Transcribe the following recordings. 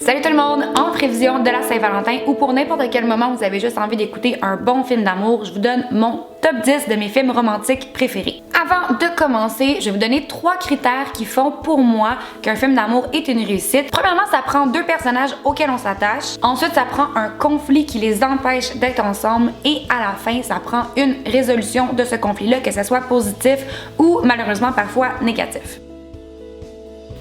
Salut tout le monde! En prévision de la Saint-Valentin ou pour n'importe quel moment vous avez juste envie d'écouter un bon film d'amour, je vous donne mon top 10 de mes films romantiques préférés. Avant de commencer, je vais vous donner 3 critères qui font pour moi qu'un film d'amour est une réussite. Premièrement, ça prend 2 personnages auxquels on s'attache. Ensuite, ça prend un conflit qui les empêche d'être ensemble. Et à la fin, ça prend une résolution de ce conflit-là, que ce soit positif ou malheureusement parfois négatif.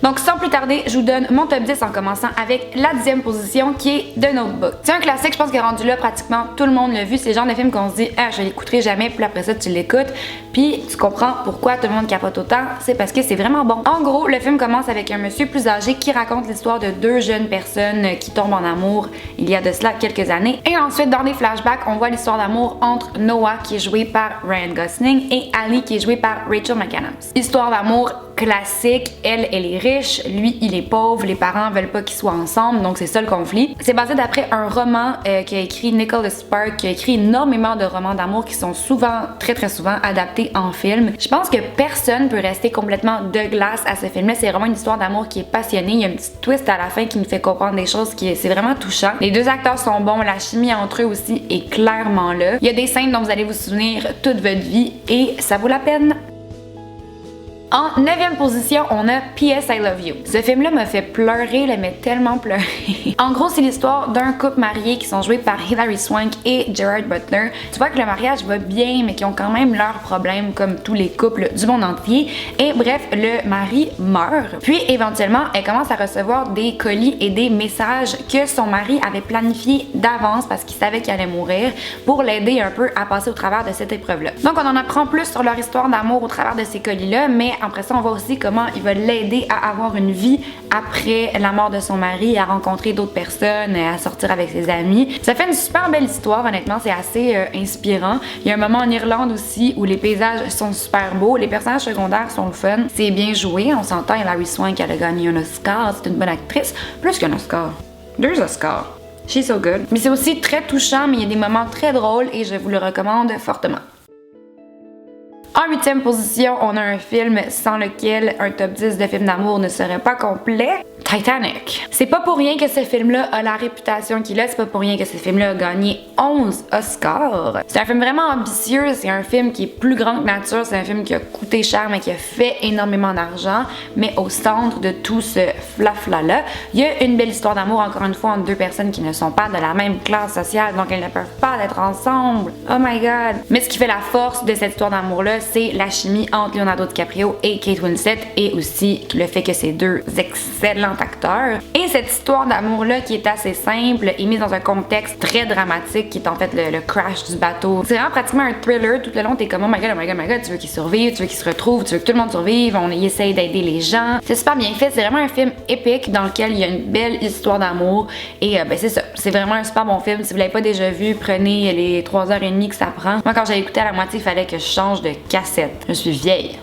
Donc sans plus tarder, je vous donne mon top 10 en commençant avec la 10e position qui est The Notebook. C'est un classique, je pense que rendu là, pratiquement tout le monde l'a vu. C'est le genre de film qu'on se dit « Ah, je l'écouterai jamais », puis après ça, tu l'écoutes, puis tu comprends pourquoi tout le monde capote autant, c'est parce que c'est vraiment bon. En gros, le film commence avec un monsieur plus âgé qui raconte l'histoire de 2 jeunes personnes qui tombent en amour il y a de cela quelques années. Et ensuite, dans des flashbacks, on voit l'histoire d'amour entre Noah, qui est joué par Ryan Gosling, et Ali, qui est joué par Rachel McAdams. Histoire d'amour classique, elle est riche, lui il est pauvre, les parents veulent pas qu'ils soient ensemble, donc c'est ça le conflit. C'est basé d'après un roman qu'a écrit Nicholas Sparks, qui a écrit énormément de romans d'amour qui sont souvent, très souvent adaptés en film. Je pense que personne peut rester complètement de glace à ce film-là. C'est vraiment une histoire d'amour qui est passionnée. Il y a un petit twist à la fin qui nous fait comprendre des choses c'est vraiment touchant. Les 2 acteurs sont bons, la chimie entre eux aussi est clairement là. Il y a des scènes dont vous allez vous souvenir toute votre vie et ça vaut la peine. En 9e position, on a P.S. I Love You. Ce film-là m'a fait pleurer, mais tellement pleurer. En gros, c'est l'histoire d'un couple marié qui sont joués par Hilary Swank et Gerard Butler. Tu vois que le mariage va bien, mais qui ont quand même leurs problèmes, comme tous les couples du monde entier. Et bref, le mari meurt. Puis, éventuellement, elle commence à recevoir des colis et des messages que son mari avait planifiés d'avance parce qu'il savait qu'il allait mourir pour l'aider un peu à passer au travers de cette épreuve-là. Donc, on en apprend plus sur leur histoire d'amour au travers de ces colis-là, mais après ça, on voit aussi comment il va l'aider à avoir une vie après la mort de son mari, à rencontrer d'autres personnes, à sortir avec ses amis. Ça fait une super belle histoire, honnêtement, c'est assez inspirant. Il y a un moment en Irlande aussi où les paysages sont super beaux, les personnages secondaires sont le fun, c'est bien joué, on s'entend, Hilary Swank, elle a gagné un Oscar, c'est une bonne actrice, plus qu'un Oscar, 2 Oscars. She's so good. Mais c'est aussi très touchant, mais il y a des moments très drôles et je vous le recommande fortement. En 8e position, on a un film sans lequel un top 10 de films d'amour ne serait pas complet, Titanic. C'est pas pour rien que ce film-là a la réputation qu'il a, c'est pas pour rien que ce film-là a gagné 11 Oscars. C'est un film vraiment ambitieux, c'est un film qui est plus grand que nature, c'est un film qui a coûté cher mais qui a fait énormément d'argent, mais au centre de tout ce flafla-là, il y a une belle histoire d'amour, encore une fois, entre 2 personnes qui ne sont pas de la même classe sociale, donc elles ne peuvent pas être ensemble. Oh my god! Mais ce qui fait la force de cette histoire d'amour-là, c'est la chimie entre Leonardo DiCaprio et Kate Winslet et aussi le fait que c'est 2 excellents acteurs. Et cette histoire d'amour-là qui est assez simple est mise dans un contexte très dramatique qui est en fait le crash du bateau. C'est vraiment pratiquement un thriller. Tout le long, t'es comme oh my god, oh my god, oh my god, tu veux qu'ils survivent, tu veux qu'ils se retrouvent, tu veux que tout le monde survive, on essaye d'aider les gens. C'est super bien fait, c'est vraiment un film épique dans lequel il y a une belle histoire d'amour et c'est ça, c'est vraiment un super bon film. Si vous l'avez pas déjà vu, prenez les 3h30 que ça prend. Moi quand j'ai écouté à la moitié, il fallait que je change de cassette. Je suis vieille.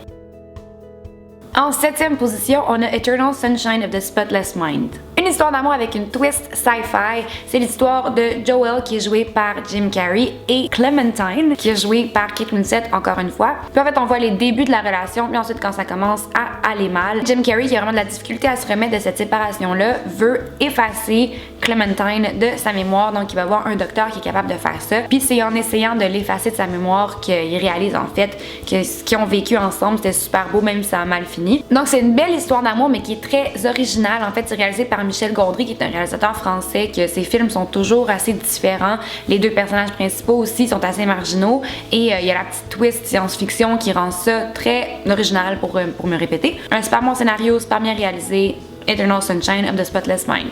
En 7e position, on a Eternal Sunshine of the Spotless Mind. Une histoire d'amour avec une twist sci-fi. C'est l'histoire de Joel qui est joué par Jim Carrey et Clementine qui est joué par Kate Winslet encore une fois. Puis en fait, on voit les débuts de la relation, puis ensuite quand ça commence à aller mal, Jim Carrey qui a vraiment de la difficulté à se remettre de cette séparation-là veut effacer Clementine de sa mémoire, donc il va voir un docteur qui est capable de faire ça. Puis c'est en essayant de l'effacer de sa mémoire qu'il réalise en fait que ce qu'ils ont vécu ensemble c'était super beau même si ça a mal fini. Donc c'est une belle histoire d'amour mais qui est très originale. En fait, c'est réalisé par Michel Gondry qui est un réalisateur français, que ses films sont toujours assez différents. Les 2 personnages principaux aussi sont assez marginaux et il y a la petite twist science-fiction qui rend ça très original pour me répéter. Un super bon scénario, super bien réalisé, Eternal Sunshine of the Spotless Mind.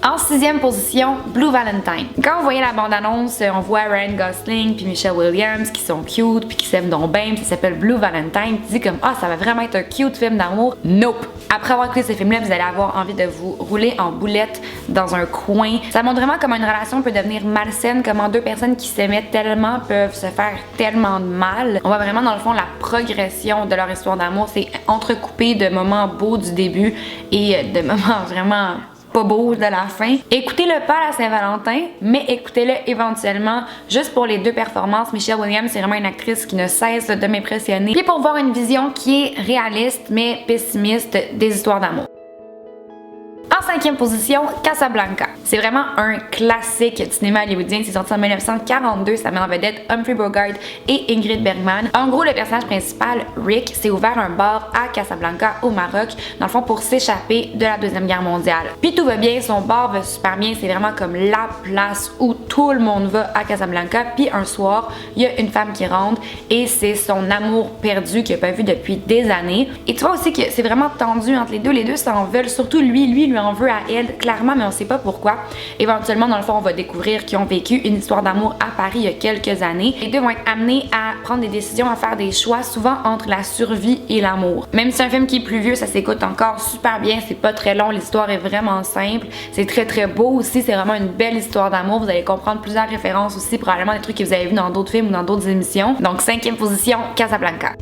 En 6e position, Blue Valentine. Quand vous voyez la bande-annonce, on voit Ryan Gosling puis Michelle Williams qui sont cute puis qui s'aiment donc bien, ça s'appelle Blue Valentine. Tu dis comme ah ça va vraiment être un cute film d'amour. Nope. Après avoir écouté ce film-là, vous allez avoir envie de vous rouler en boulette dans un coin. Ça montre vraiment comment une relation peut devenir malsaine, comment 2 personnes qui s'aimaient tellement peuvent se faire tellement de mal. On voit vraiment dans le fond la progression de leur histoire d'amour. C'est entrecoupé de moments beaux du début et de moments vraiment pas beau de la fin. Écoutez-le pas à la Saint-Valentin, mais écoutez-le éventuellement juste pour les 2 performances. Michelle Williams, c'est vraiment une actrice qui ne cesse de m'impressionner. Puis pour voir une vision qui est réaliste mais pessimiste des histoires d'amour. En 5e position, Casablanca. C'est vraiment un classique du cinéma hollywoodien. C'est sorti en 1942. Ça met en vedette Humphrey Bogart et Ingrid Bergman. En gros, le personnage principal, Rick, s'est ouvert un bar à Casablanca, au Maroc, dans le fond pour s'échapper de la Deuxième Guerre mondiale. Puis tout va bien, son bar va super bien. C'est vraiment comme la place où tout le monde va à Casablanca. Puis un soir, il y a une femme qui rentre et c'est son amour perdu qu'il n'a pas vu depuis des années. Et tu vois aussi que c'est vraiment tendu entre les deux. Les deux s'en veulent. Surtout lui en veut à elle, clairement, mais on sait pas pourquoi. Éventuellement, dans le fond, on va découvrir qu'ils ont vécu une histoire d'amour à Paris il y a quelques années. Les deux vont être amenés à prendre des décisions, à faire des choix, souvent entre la survie et l'amour. Même si c'est un film qui est plus vieux, ça s'écoute encore super bien. C'est pas très long, l'histoire est vraiment simple. C'est très très beau aussi. C'est vraiment une belle histoire d'amour. Vous allez comprendre plusieurs références aussi, probablement des trucs que vous avez vus dans d'autres films ou dans d'autres émissions. Donc 5e position, Casablanca.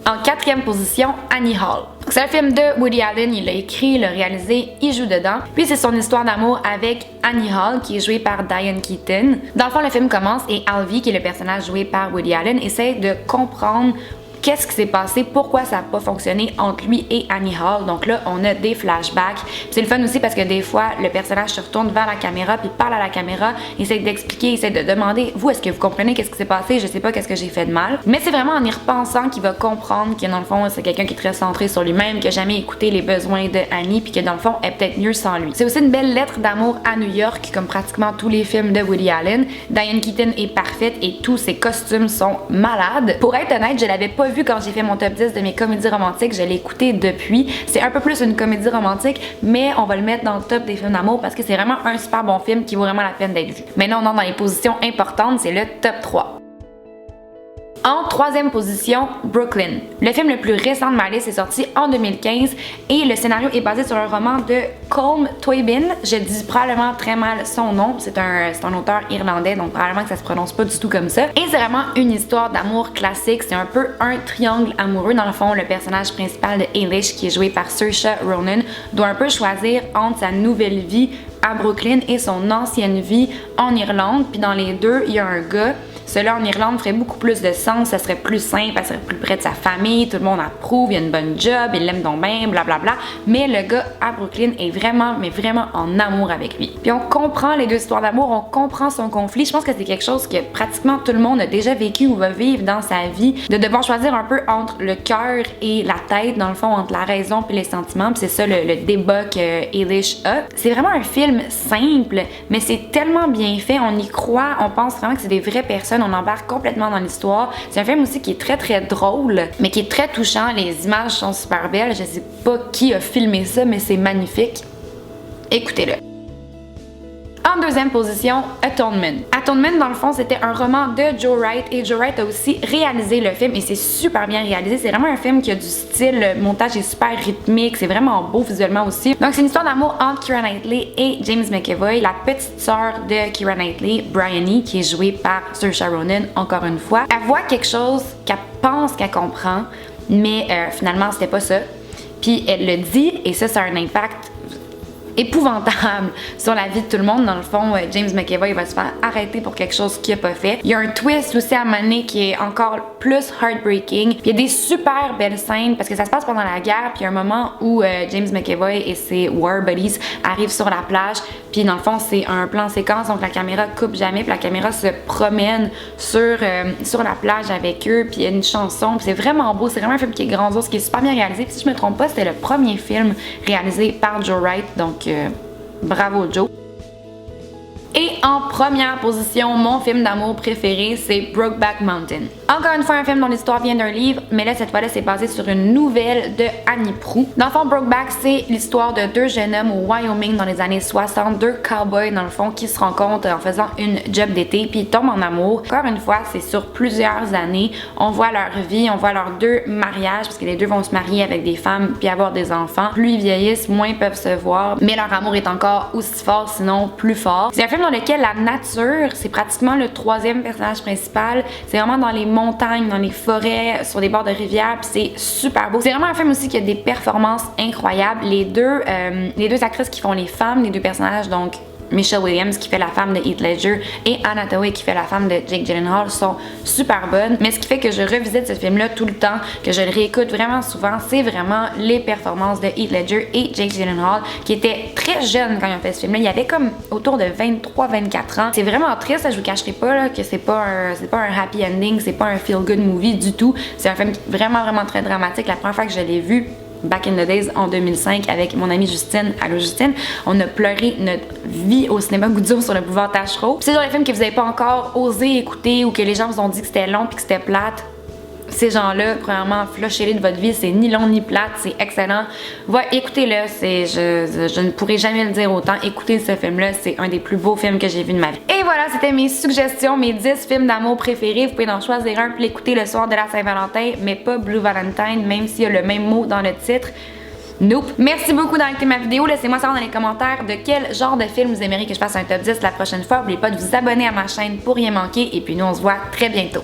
En 4e position, Annie Hall. C'est un film de Woody Allen, il l'a écrit, il l'a réalisé, il joue dedans. Puis c'est son histoire d'amour avec Annie Hall, qui est jouée par Diane Keaton. Dans le fond, le film commence et Alvy, qui est le personnage joué par Woody Allen, essaie de comprendre qu'est-ce qui s'est passé, pourquoi ça n'a pas fonctionné entre lui et Annie Hall. Donc là, on a des flashbacks. C'est le fun aussi parce que des fois, le personnage se retourne vers la caméra puis parle à la caméra, essaie d'expliquer, essaie de demander, vous, est-ce que vous comprenez qu'est-ce qui s'est passé? Je sais pas qu'est-ce que j'ai fait de mal. Mais c'est vraiment en y repensant qu'il va comprendre que dans le fond, c'est quelqu'un qui est très centré sur lui-même, qui a jamais écouté les besoins de Annie puis que dans le fond, elle est peut-être mieux sans lui. C'est aussi une belle lettre d'amour à New York, comme pratiquement tous les films de Woody Allen. Diane Keaton est parfaite et tous ses costumes sont malades. Pour être honnête, je l'avais pas vu quand j'ai fait mon top 10 de mes comédies romantiques, je l'ai écouté depuis. C'est un peu plus une comédie romantique, mais on va le mettre dans le top des films d'amour parce que c'est vraiment un super bon film qui vaut vraiment la peine d'être vu. Maintenant, on entre dans les positions importantes, c'est le top 3. En 3e position, Brooklyn. Le film le plus récent de ma liste est sorti en 2015 et le scénario est basé sur un roman de Colm Tóibín. Je dis probablement très mal son nom, c'est un auteur irlandais, donc probablement que ça se prononce pas du tout comme ça. Et c'est vraiment une histoire d'amour classique, c'est un peu un triangle amoureux. Dans le fond, le personnage principal de Eilish, qui est joué par Saoirse Ronan, doit un peu choisir entre sa nouvelle vie à Brooklyn et son ancienne vie en Irlande. Puis dans les deux, il y a un gars. Cela en Irlande ferait beaucoup plus de sens, ça serait plus simple, elle serait plus près de sa famille, tout le monde approuve, il a une bonne job, il l'aime donc bien, blablabla. Mais le gars à Brooklyn est vraiment, mais vraiment en amour avec lui. Puis on comprend les deux histoires d'amour, on comprend son conflit. Je pense que c'est quelque chose que pratiquement tout le monde a déjà vécu ou va vivre dans sa vie, de devoir choisir un peu entre le cœur et la tête, dans le fond, entre la raison puis les sentiments. Puis c'est ça le débat que Eilish a. C'est vraiment un film simple, mais c'est tellement bien fait, on y croit, on pense vraiment que c'est des vraies personnes. On embarque complètement dans l'histoire. C'est un film aussi qui est très très drôle, mais qui est très touchant. Les images sont super belles. Je sais pas qui a filmé ça, mais c'est magnifique. Écoutez-le. En 2e position, Atonement. Atonement, dans le fond, c'était un roman de Joe Wright et Joe Wright a aussi réalisé le film et c'est super bien réalisé. C'est vraiment un film qui a du style, le montage est super rythmique, c'est vraiment beau visuellement aussi. Donc c'est une histoire d'amour entre Keira Knightley et James McAvoy, la petite sœur de Keira Knightley, Bryony, qui est jouée par Saoirse Ronan, encore une fois. Elle voit quelque chose qu'elle pense qu'elle comprend, mais finalement c'était pas ça. Puis elle le dit et ça a un impact épouvantable sur la vie de tout le monde. Dans le fond, James McAvoy va se faire arrêter pour quelque chose qu'il a pas fait. Il y a un twist aussi à mener qui est encore plus heartbreaking. Puis il y a des super belles scènes parce que ça se passe pendant la guerre. Puis il y a un moment où James McAvoy et ses war buddies arrivent sur la plage. Puis dans le fond, c'est un plan séquence, donc la caméra coupe jamais. Puis la caméra se promène sur la plage avec eux. Puis il y a une chanson. Puis c'est vraiment beau. C'est vraiment un film qui est grandiose, qui est super bien réalisé. Puis si je me trompe pas, c'était le premier film réalisé par Joe Wright. Donc bravo Joe. Et en première position, mon film d'amour préféré, c'est Brokeback Mountain. Encore une fois, un film dont l'histoire vient d'un livre, mais là, cette fois-là, c'est basé sur une nouvelle de Annie Proulx. Dans le fond, Brokeback, c'est l'histoire de deux jeunes hommes au Wyoming dans les années 60, deux cowboys, dans le fond, qui se rencontrent en faisant une job d'été, puis ils tombent en amour. Encore une fois, c'est sur plusieurs années. On voit leur vie, on voit leurs deux mariages, parce que les deux vont se marier avec des femmes, puis avoir des enfants. Plus ils vieillissent, moins ils peuvent se voir, mais leur amour est encore aussi fort, sinon plus fort. C'est un film dans lequel la nature, c'est pratiquement le troisième personnage principal. C'est vraiment dans les montagnes, dans les forêts, sur des bords de rivières, puis c'est super beau. C'est vraiment un film aussi qui a des performances incroyables. Les deux actrices qui font les femmes, les deux personnages, donc Michelle Williams qui fait la femme de Heath Ledger et Anne Hathaway qui fait la femme de Jake Gyllenhaal sont super bonnes. Mais ce qui fait que je revisite ce film-là tout le temps, que je le réécoute vraiment souvent, c'est vraiment les performances de Heath Ledger et Jake Gyllenhaal qui étaient très jeunes quand ils ont fait ce film-là. Il avait comme autour de 23-24 ans. C'est vraiment triste, je vous cacherai pas là, que c'est pas un happy ending, c'est pas un feel-good movie du tout. C'est un film vraiment très dramatique. La première fois que je l'ai vu, back in the days, en 2005, avec mon amie Justine. Allô Justine, on a pleuré notre vie au cinéma Goudzo sur le boulevard Tachereau. C'est genre les films que vous n'avez pas encore osé écouter ou que les gens vous ont dit que c'était long puis que c'était plate. Ces gens-là, premièrement, flushez-les de votre vie, c'est ni long ni plate, c'est excellent. Écoutez-le, je ne pourrai jamais le dire autant. Écoutez ce film-là, c'est un des plus beaux films que j'ai vu de ma vie. Et voilà, c'était mes suggestions, mes 10 films d'amour préférés. Vous pouvez en choisir un pour l'écouter le soir de la Saint-Valentin, mais pas Blue Valentine, même s'il y a le même mot dans le titre. Nope. Merci beaucoup d'avoir écouté ma vidéo. Laissez-moi savoir dans les commentaires de quel genre de film vous aimeriez que je fasse un top 10 la prochaine fois. N'oubliez pas de vous abonner à ma chaîne pour rien manquer. Et puis nous, on se voit très bientôt.